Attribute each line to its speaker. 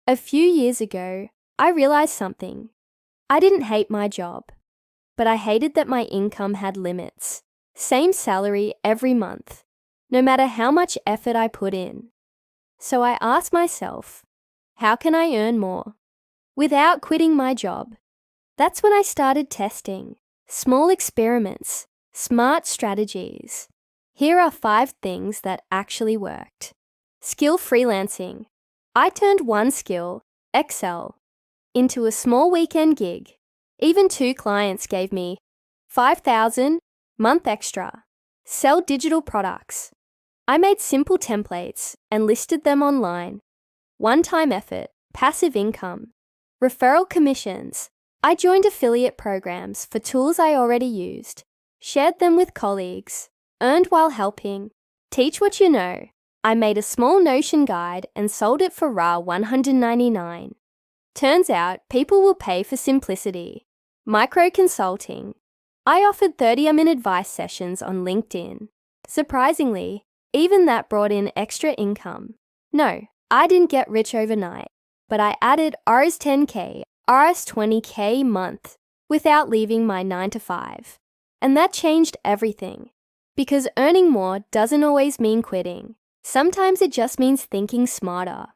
Speaker 1: A few years ago, I realized something. I didn't hate my job, but I hated that my income had limits. Same salary every month, no matter how much effort I put in. So I asked myself, how can I earn more without quitting my job? That's when I started testing small experiments, smart strategies. Here are 5 things that actually worked. Skill freelancing. I turned one skill, Excel, into a small weekend gig. Even 2 clients gave me $5,000 month extra. Sell digital products. I made simple templates and listed them online. One-time effort, passive income. Referral commissions. I joined affiliate programs for tools I already used, shared them with colleagues, earned while helping. Teach what you know. I made a small Notion guide and sold it for $199. Turns out people will pay for simplicity. Micro consulting. I offered 30-minute advice sessions on LinkedIn. Surprisingly, even that brought in extra income. No, I didn't get rich overnight, but I added Rs 10K, Rs 20K month without leaving my 9-to-5. And that changed everything. Because earning more doesn't always mean quitting. Sometimes it just means thinking smarter.